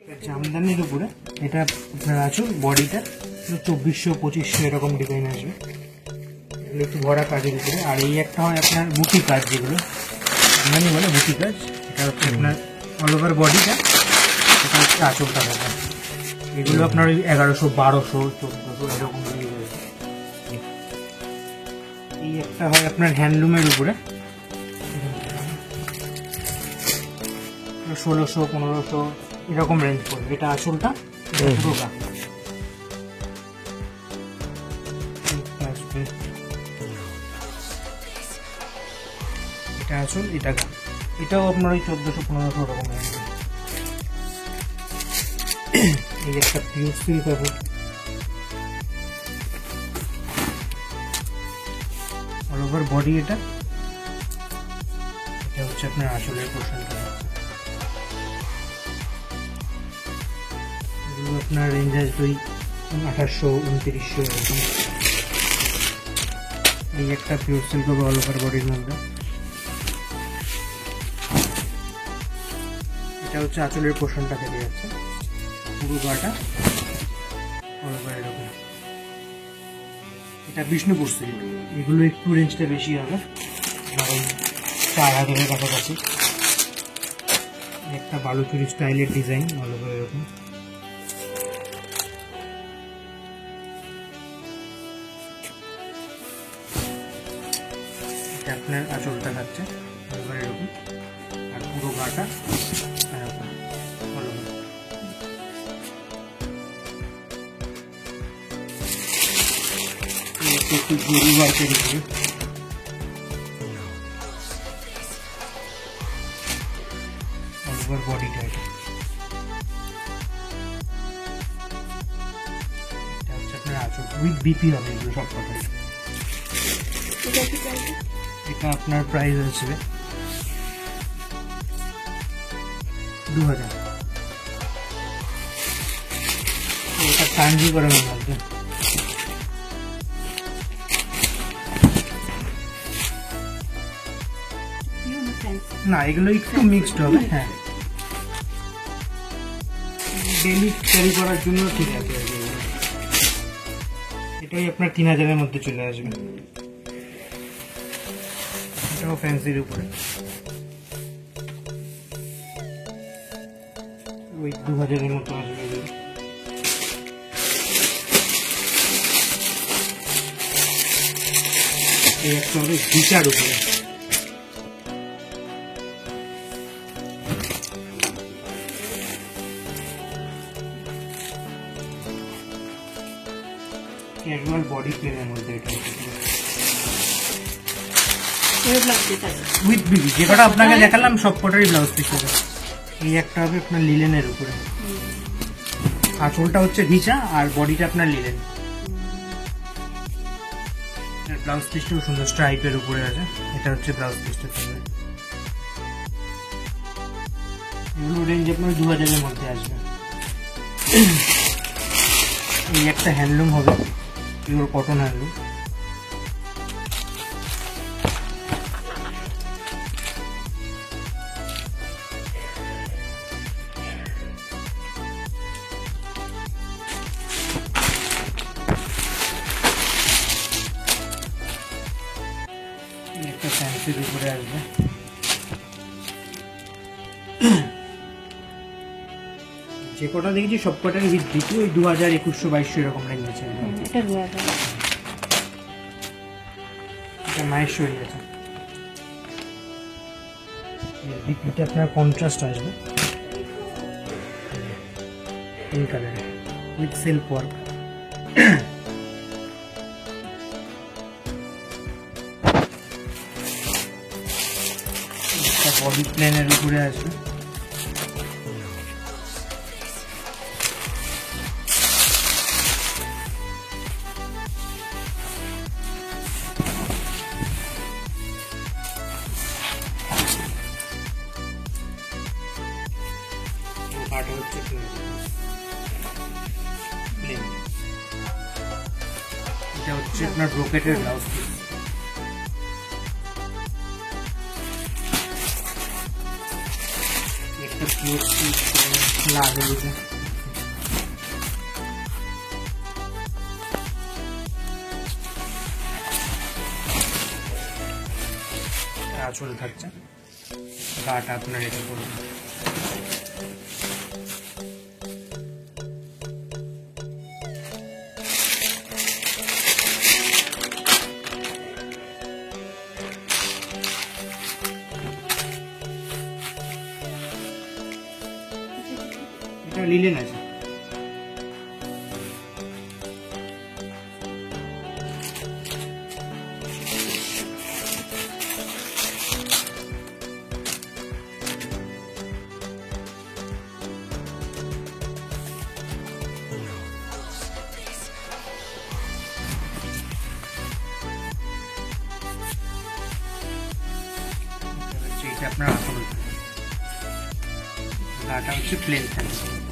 জামদানির উপরে এটা আপনার আঁচল, বডিটা 2400-2500 এরকম ডিজাইন আসবে, এগুলো একটু ভরা কাজের উপরে। আর এই একটা হয় আপনার বুটি কাজ, যেগুলো জামদানি বলে বুটি কাজ, এটা হচ্ছে আপনার অল ওভার বডিটা, এটা হচ্ছে আঁচলটা হবে। এগুলো আপনার ওই 1100, 1200, 1400 এরকম দিয়ে রয়েছে। এই একটা হয় আপনার হ্যান্ডলুমের উপরে, 1600-1500 এরকম রেঞ্জ পড়বে। এটা আঁচলটা, পুরোটা এটা আঁচল, এটা গা, এটাও আপনার ওই 1400-1500 এরকম রেঞ্জ। এই একটা পিওর সিল্ক হবে, অল ওভার বডি। এটা হচ্ছে আপনার আঁচলের পোর্শনটা। এগুলো আপনার রেঞ্জ আসবে 2800-2900 এরকম। এই একটা পিওর সিল্ক হবে অল ওভার বডির মধ্যে। এটা হচ্ছে আঁচলের পোর্শনটা থেকে যাচ্ছে, পুরো গাটা অল ওভার এরকম। এটা বিষ্ণুপুর সিল্ক, এগুলো একটু রেঞ্জটা বেশি হবে, ধরুন 4000-এর কাছাকাছি। একটা বালুচুরি স্টাইলের ডিজাইন অল ওভার এরকম। এটা আপনার আঁচলটা থাকছে অল ওভার এরকম, আর পুরো গাটা এরকম অল ওভার। একটু জরি ওয়ার্কের উপরে, অল ওভার বডিটা। এটা হচ্ছে আপনার আঁচল উইথ বিপি হবে, এগুলো সব কটাই। এটা আপনার প্রাইস আসবে 2000। এটা কাঞ্জি করে লাগবে না, এগুলো একটু মিক্সড হবে। হ্যাঁ, ডেলি ক্যারি করার জন্য ঠিক আছে। এটাই আপনার 3000-এর মধ্যে চলে আসবে। এটাও ফ্যান্সির উপরে, ওই 2000-এর মতো আসবে এগুলো। এই একটা হবে ঘিচার উপরে, ক্যাজুয়াল বডি প্লেনের মধ্যে। এটা উইথ বিবি, যে কটা আপনাকে দেখালাম সব কটারই ব্লাউজ পিস হবে। এই একটা হবে আপনার লিলেনের উপরে, আঁচলটা হচ্ছে ঘিচা আর বডিটা আপনার লিলেন। ব্লাউজ পিসটাও সুন্দর স্ট্রাইপের উপরে আছে। এটা হচ্ছে ব্লাউজ পিসটা থাকবে। এগুলো রেঞ্জ আপনার 2000-এর মধ্যে আসবে। এই একটা হ্যান্ডলুম হবে, পিওর কটন হ্যান্ডলুম। একটা ফ্যান্সির উপরে আসবে। যে কটা দেখছি সব কটার উইথ বিপি ওই 2000, 2100, 2200 এরকম রেঞ্জ আছে। এটা মাহেশ্বরী আছে। বিপিটা আপনার কন্ট্রাস্ট আসবে পিঙ্ক কালারে উইথ সেলফ ওয়ার্ক। বডি প্লেনের উপরে আসবে। এটা হচ্ছে আপনার ব্রোকেটের ব্লাউজ পিস। একটা পিওর লাল হলুদে আঁচল থাকছে, গাটা আপনার এটা করুন। এটা লিলেন আছে। এটা আপনার আসল, গাটা হচ্ছে প্লেন থাকবে।